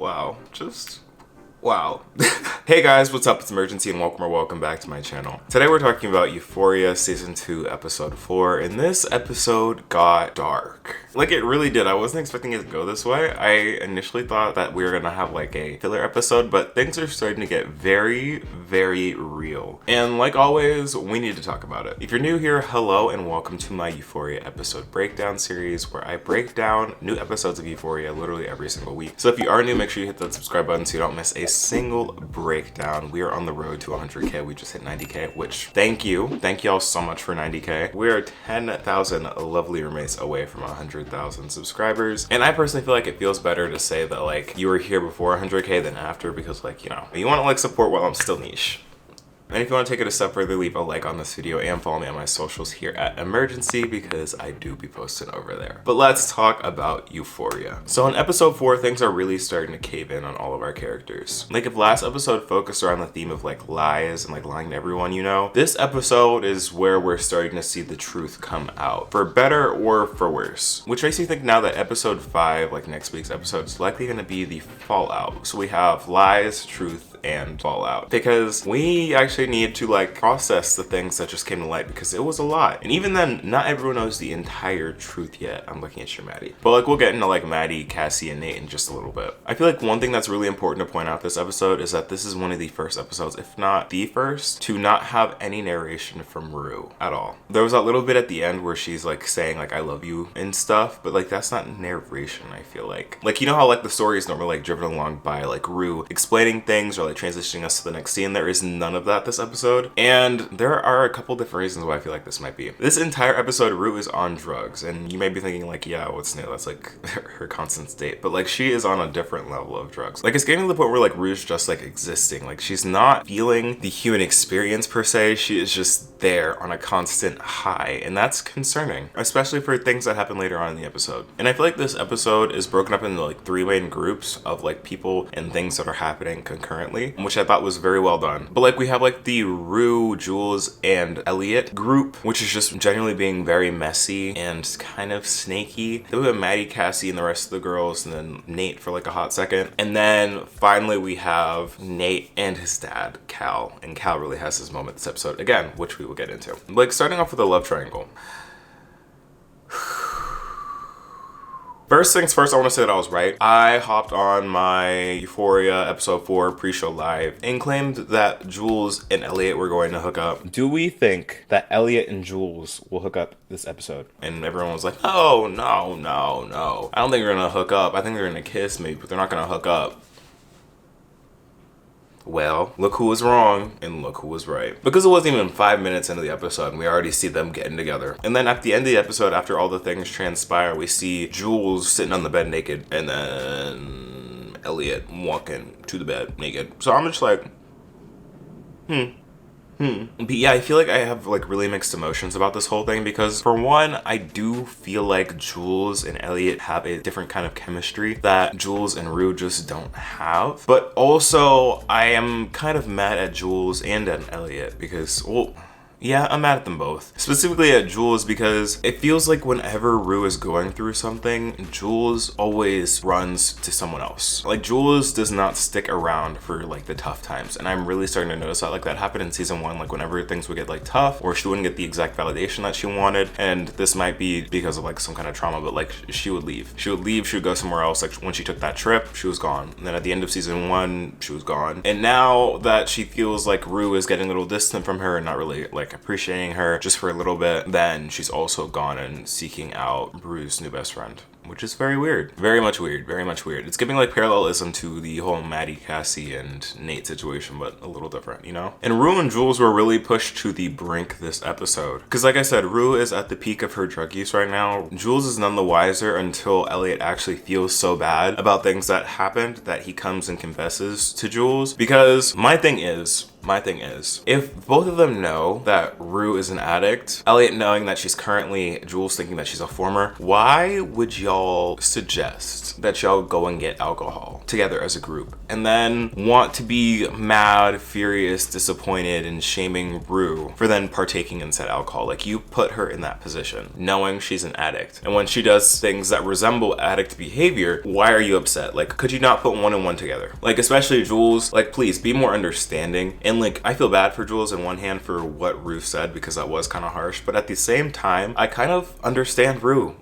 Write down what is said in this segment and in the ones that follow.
Wow. Hey guys, what's up? It's imuRgency and welcome back to my channel. Today we're talking about Euphoria Season 2, Episode 4, and this episode got dark. Like, it really did. I wasn't expecting it to go this way. I initially thought that we were gonna have like a filler episode, but things are starting to get very, very real. And like always, we need to talk about it. If you're new here, hello and welcome to my Euphoria episode breakdown series where I break down new episodes of Euphoria literally every single week. So if you are new, make sure you hit that subscribe button so you don't miss a single breakdown. We are on the road to 100k. We just hit 90k, which thank you all so much for 90k. We are 10,000 lovely roommates away from 100,000 subscribers, and I personally feel like it feels better to say that like you were here before 100k than after, because like, you know, you want to like support while I'm still niche. And if you want to take it a step further, leave a like on this video and follow me on my socials here at imuRgency, because I do be posting over there. But let's talk about Euphoria. So in episode 4, things are really starting to cave in on all of our characters. Like, if last episode focused around the theme of like lies and like lying to everyone, you know, this episode is where we're starting to see the truth come out, for better or for worse. Which makes me think now that episode 5, like next week's episode, is likely going to be the fallout. So we have lies, truth, and fallout, because we actually need to like process the things that just came to light, because it was a lot. And even then, not everyone knows the entire truth yet. I'm looking at you, Maddy. But like, we'll get into like Maddy, Cassie, and Nate in just a little bit. I feel like one thing that's really important to point out this episode is that this is one of the first episodes, if not the first, to not have any narration from Rue at all. There was that little bit at the end where she's like saying like I love you and stuff, but like that's not narration. I feel like you know how like the story is normally like driven along by like Rue explaining things or like transitioning us to the next scene. There is none of that this episode, and there are a couple different reasons why I feel like this might be. This entire episode, Rue is on drugs, and you may be thinking like, yeah, what's new? That's like her constant state. But like, she is on a different level of drugs. Like, it's getting to the point where like Rue's just like existing. Like, she's not feeling the human experience per se. She is just there on a constant high, and that's concerning, especially for things that happen later on in the episode. And I feel like this episode is broken up into like 3 main groups of like people and things that are happening concurrently, which I thought was very well done. But like, we have like the Rue, Jules, and Elliot group, which is just generally being very messy and kind of snaky. Then we have Maddy, Cassie, and the rest of the girls, and then Nate for like a hot second. And then finally we have Nate and his dad, Cal. And Cal really has his moment this episode, again, which we will get into. Like, starting off with the love triangle. First things first, I want to say that I was right. I hopped on my Euphoria episode 4 pre-show live and claimed that Jules and Elliot were going to hook up. Do we think that Elliot and Jules will hook up this episode? And everyone was like, oh, no. I don't think they're going to hook up. I think they're going to kiss maybe, but they're not going to hook up. Well, look who was wrong and look who was right. Because it wasn't even 5 minutes into the episode and we already see them getting together. And then at the end of the episode, after all the things transpire, we see Jules sitting on the bed naked, and then Elliot walking to the bed naked. So I'm just like, But yeah, I feel like I have like really mixed emotions about this whole thing, because for one, I do feel like Jules and Elliot have a different kind of chemistry that Jules and Rue just don't have. But also, I am kind of mad at Jules and at Elliot because, well, yeah, I'm mad at them both. Specifically at Jules, because it feels like whenever Rue is going through something, Jules always runs to someone else. Like, Jules does not stick around for like the tough times, and I'm really starting to notice that. Like, that happened in season 1, like whenever things would get like tough or she wouldn't get the exact validation that she wanted, and this might be because of like some kind of trauma, but like she would leave, she would go somewhere else. Like, when she took that trip, she was gone, and then at the end of season 1, she was gone. And now that she feels like Rue is getting a little distant from her and not really like appreciating her just for a little bit, then she's also gone and seeking out Rue's new best friend, which is very weird. Very much weird. It's giving like parallelism to the whole Maddy, Cassie, and Nate situation, but a little different, you know? And Rue and Jules were really pushed to the brink this episode. Because like I said, Rue is at the peak of her drug use right now. Jules is none the wiser until Elliot actually feels so bad about things that happened that he comes and confesses to Jules. Because my thing is, if both of them know that Rue is an addict, Elliot knowing that she's currently, Jules thinking that she's a former, why would y'all y'all suggest that y'all go and get alcohol together as a group and then want to be mad, furious, disappointed, and shaming Rue for then partaking in said alcohol. Like, you put her in that position knowing she's an addict, and when she does things that resemble addict behavior, why are you upset? Like, could you not put one and one together? Like, especially Jules, like, please be more understanding. And like, I feel bad for Jules in one hand for what Rue said, because that was kind of harsh, but at the same time I kind of understand Rue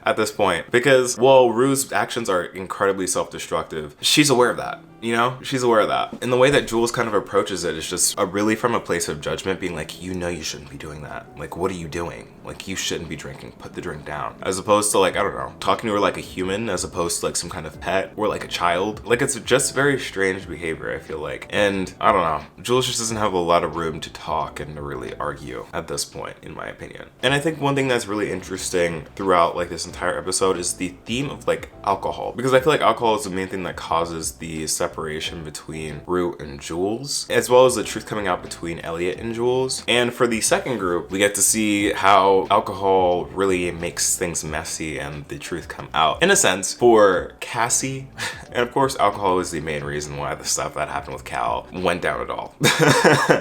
at this point, because while Rue's actions are incredibly self-destructive, she's aware of that. You know, she's aware of that. And the way that Jules kind of approaches it is just really from a place of judgment, being like, you know, you shouldn't be doing that. Like, what are you doing? Like, you shouldn't be drinking. Put the drink down. As opposed to, like, I don't know, talking to her like a human, as opposed to like some kind of pet or like a child. Like, it's just very strange behavior, I feel like. And I don't know, Jules just doesn't have a lot of room to talk and to really argue at this point, in my opinion. And I think one thing that's really interesting throughout like this entire episode is the theme of like alcohol, because I feel like alcohol is the main thing that causes the separation between Rue and Jules, as well as the truth coming out between Elliot and Jules. And for the second group, we get to see how alcohol really makes things messy and the truth come out. In a sense, for Cassie, and of course alcohol is the main reason why the stuff that happened with Cal went down at all.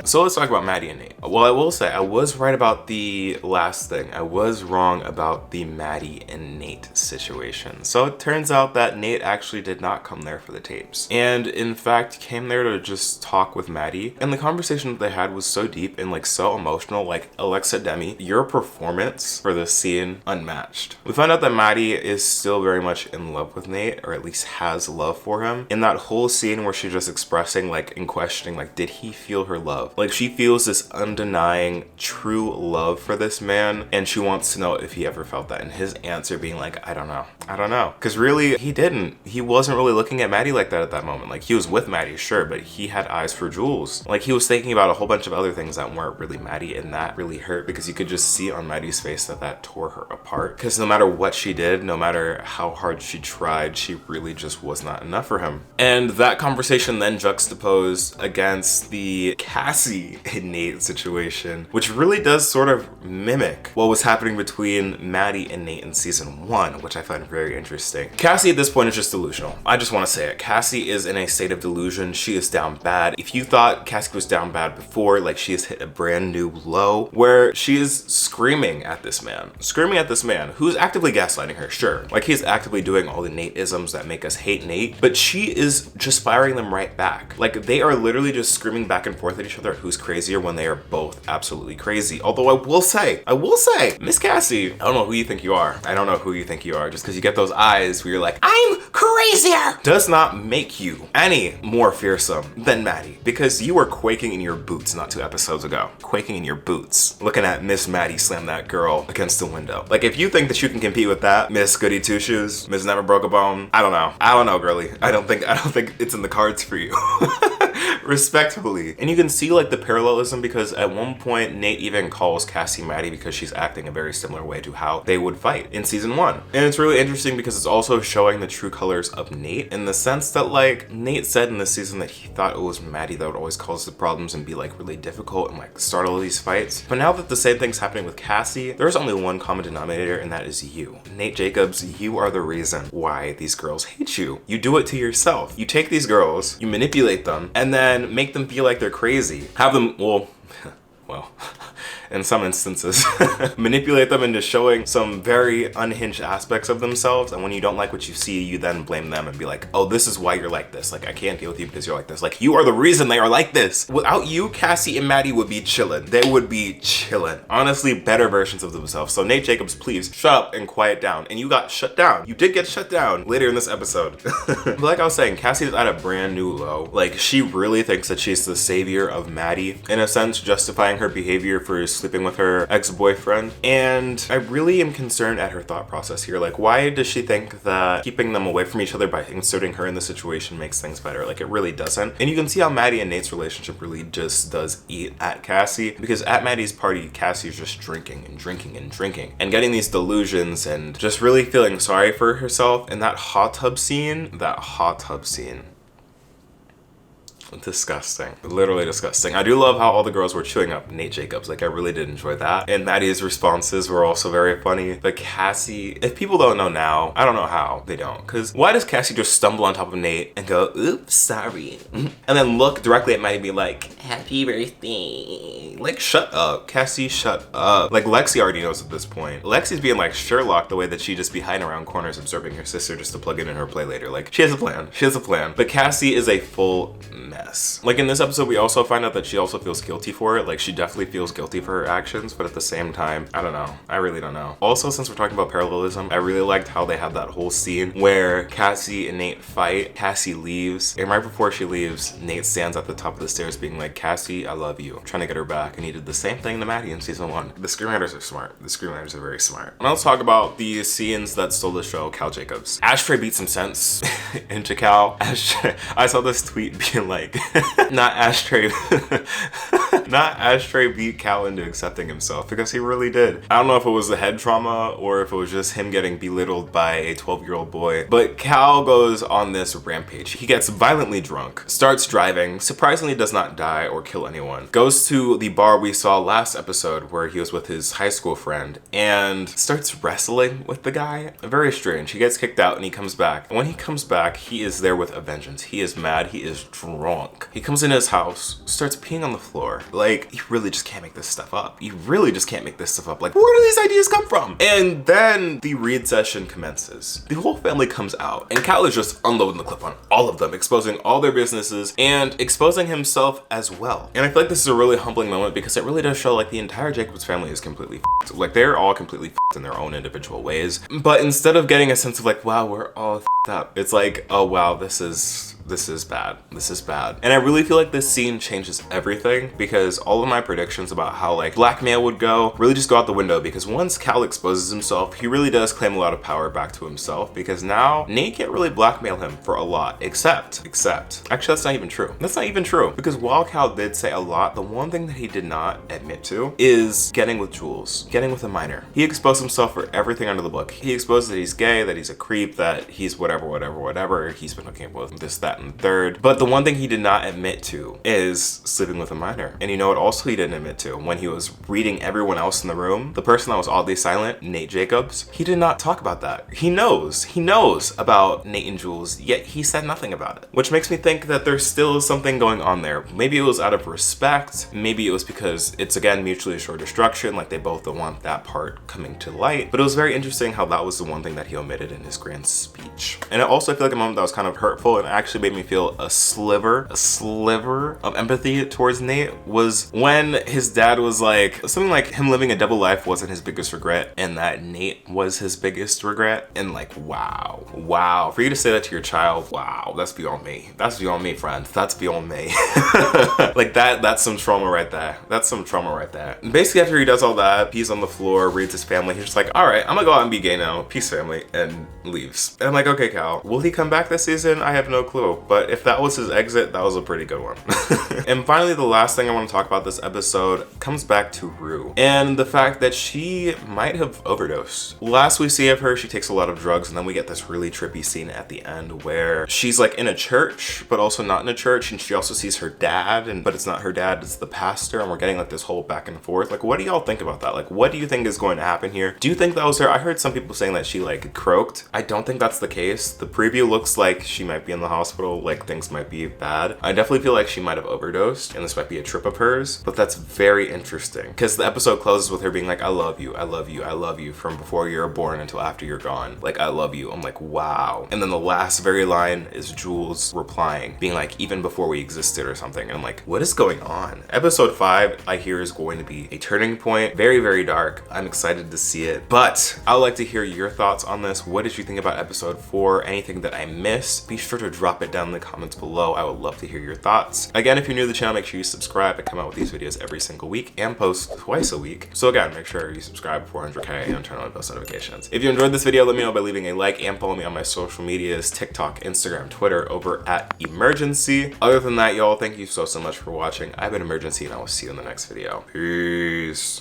So let's talk about Maddy and Nate. Well, I will say I was right about the last thing. I was wrong about the Maddy and Nate situation. So it turns out that Nate actually did not come there for the tapes, and in fact came there to just talk with Maddy. And the conversation that they had was so deep and like so emotional. Like, Alexa Demi, your performance for this scene, unmatched. We find out that Maddy is still very much in love with Nate, or at least has love for him. In that whole scene where she's just expressing like and questioning, like, did he feel her love? Like, she feels this undenying true love for this man, and she wants to know if he ever felt that, and his answer being like, I don't know. Because really, he didn't. He wasn't really looking at Maddy like that at that moment. Like, he was with Maddy, sure, but he had eyes for Jules. Like, he was thinking about a whole bunch of other things that weren't really Maddy, and that really hurt, because you could just see on Maddy's face that that tore her apart. Because no matter what she did, no matter how hard she tried, she really just was not enough for him. And that conversation then juxtaposed against the Cassie and Nate situation, which really does sort of mimic what was happening between Maddy and Nate in season 1, which I find very interesting. Cassie at this point is just delusional. I just want to say it. Cassie is in a state of delusion. She is down bad. If you thought Cassie was down bad before, like, she has hit a brand new low where she is screaming at this man who's actively gaslighting her. Sure, like, he's actively doing all the Nate-isms that make us hate Nate, but she is just firing them right back. Like, they are literally just screaming back and forth at each other who's crazier when they are both absolutely crazy. Although I will say, Miss Cassie, I don't know who you think you are. Just because you get those eyes where you're like, I'm crazier, does not make you any more fearsome than Maddy, because you were quaking in your boots not 2 episodes ago. Quaking in your boots, looking at Miss Maddy slam that girl against the window. Like, if you think that you can compete with that, Miss Goody Two Shoes, Miss Never Broke a Bone, I don't know, girly. I don't think it's in the cards for you. Respectfully. And you can see like the parallelism, because at one point Nate even calls Cassie Maddy because she's acting a very similar way to how they would fight in season 1. And it's really interesting because it's also showing the true colors of Nate, in the sense that, like, Nate said in this season that he thought it was Maddy that would always cause the problems and be like really difficult and like start all these fights. But now that the same thing's happening with Cassie, there's only one common denominator, and that is you. Nate Jacobs, you are the reason why these girls hate you. You do it to yourself. You take these girls, you manipulate them, and then make them feel like they're crazy. Have them, well, in some instances, manipulate them into showing some very unhinged aspects of themselves. And when you don't like what you see, you then blame them and be like, oh, this is why you're like this. Like, I can't deal with you because you're like this. Like, you are the reason they are like this. Without you, Cassie and Maddy would be chilling. They would be chilling. Honestly, better versions of themselves. So Nate Jacobs, please shut up and quiet down. And you got shut down. You did get shut down later in this episode. But like I was saying, Cassie is at a brand new low. Like, she really thinks that she's the savior of Maddy, in a sense, justifying her behavior for sleeping with her ex-boyfriend. And I really am concerned at her thought process here. Like, why does she think that keeping them away from each other by inserting her in the situation makes things better? Like, it really doesn't. And you can see how Maddy and Nate's relationship really just does eat at Cassie, because at Maddy's party, Cassie is just drinking and drinking and drinking and getting these delusions and just really feeling sorry for herself. And that hot tub scene, Disgusting. Literally disgusting. I do love how all the girls were chewing up Nate Jacobs. Like, I really did enjoy that. And Maddy's responses were also very funny. But Cassie, if people don't know now, I don't know how they don't. Because why does Cassie just stumble on top of Nate and go, oops, sorry. And then look directly at Maddy and be like, happy birthday. Like, shut up. Cassie, shut up. Like, Lexi already knows at this point. Lexi's being like Sherlock the way that she just be hiding around corners observing her sister just to plug it in her play later. Like, she has a plan. She has a plan. But Cassie is a full mess. Like, in this episode, we also find out that she also feels guilty for it. Like, she definitely feels guilty for her actions, but at the same time, I don't know. I really don't know. Also, since we're talking about parallelism, I really liked how they had that whole scene where Cassie and Nate fight. Cassie leaves, and right before she leaves, Nate stands at the top of the stairs being like, Cassie, I love you. Trying to get her back, and he did the same thing to Maddy in season 1. The screenwriters are smart. The screenwriters are very smart. Now let's talk about the scenes that stole the show. Cal Jacobs. Ashtray beat some sense into Cal. I saw this tweet being like, not Ashtray beat Cal into accepting himself, because he really did. I don't know if it was the head trauma or if it was just him getting belittled by a 12-year-old boy, but Cal goes on this rampage. He gets violently drunk, starts driving, surprisingly does not die or kill anyone, goes to the bar we saw last episode where he was with his high school friend and starts wrestling with the guy. Very strange. He gets kicked out and he comes back. And when he comes back, he is there with a vengeance. He is mad. He is drunk. He comes in his house, starts peeing on the floor. Like, you really just can't make this stuff up. You really just can't make this stuff up. Like, where do these ideas come from? And then the read session commences. The whole family comes out and Cal is just unloading the clip on all of them, exposing all their businesses and exposing himself as well. And I feel like this is a really humbling moment because it really does show like the entire Jacobs family is completely f***ed. Like, they're all completely f***ed in their own individual ways. But instead of getting a sense of like, wow, we're all f***ed up, it's like, oh wow, this is bad. This is bad. And I really feel like this scene changes everything, because all of my predictions about how like blackmail would go really just go out the window, because once Cal exposes himself, he really does claim a lot of power back to himself, because now Nate can't really blackmail him for a lot, except actually that's not even true. That's not even true, because while Cal did say a lot, the one thing that he did not admit to is getting with Jules, getting with a minor. He exposed himself for everything under the book. He exposed that he's gay, that he's a creep, that he's whatever, he's been hooking up with this, that, and third. But the one thing he did not admit to is sleeping with a minor. And you know what also he didn't admit to? When he was reading everyone else in the room, the person that was oddly silent, Nate Jacobs, he did not talk about that. He knows about Nate and Jules, yet he said nothing about it. Which makes me think that there's still something going on there. Maybe it was out of respect. Maybe it was because it's, again, mutually assured destruction. Like, they both don't want that part coming to light. But it was very interesting how that was the one thing that he omitted in his grand speech. And it also, I feel like, a moment that was kind of hurtful and actually made me feel a sliver of empathy towards Nate was when his dad was like, something like him living a double life wasn't his biggest regret and that Nate was his biggest regret. And like, wow, for you to say that to your child, wow, that's beyond me. That's beyond me, friend. That's beyond me. Like that's some trauma right there. That's some trauma right there. And basically, after he does all that, he's on the floor, reads his family, he's just like, all right, I'm gonna go out and be gay now. Peace, family, and leaves. And I'm like, okay, Cal, will he come back this season? I have no clue. But if that was his exit, that was a pretty good one. And finally, the last thing I want to talk about this episode comes back to Rue and the fact that she might have overdosed. Last we see of her, she takes a lot of drugs, and then we get this really trippy scene at the end where she's like in a church, but also not in a church, and she also sees her dad, but it's not her dad, it's the pastor, and we're getting like this whole back and forth. Like, what do y'all think about that? Like, what do you think is going to happen here? Do you think that was her? I heard some people saying that she like croaked. I don't think that's the case. The preview looks like she might be in the hospital, like things might be bad. I definitely feel like she might have overdosed and this might be a trip of hers, but that's very interesting because the episode closes with her being like, I love you, I love you, I love you from before you're born until after you're gone. Like, I love you. I'm like, wow. And then the last very line is Jules replying, being like, even before we existed or something. And I'm like, what is going on? Episode 5, I hear, is going to be a turning point. Very, very dark. I'm excited to see it, but I would like to hear your thoughts on this. What did you think about episode 4? Anything that I missed? Be sure to drop it down in the comments below. I would love to hear your thoughts. Again, if you're new to the channel, make sure you subscribe. I come out with these videos every single week and post twice a week. So again, make sure you subscribe before 100K and turn on post notifications. If you enjoyed this video, let me know by leaving a like and follow me on my social medias, TikTok, Instagram, Twitter, over at imuRgency. Other than that, y'all, thank you so much for watching. I've been imuRgency, and I will see you in the next video. Peace.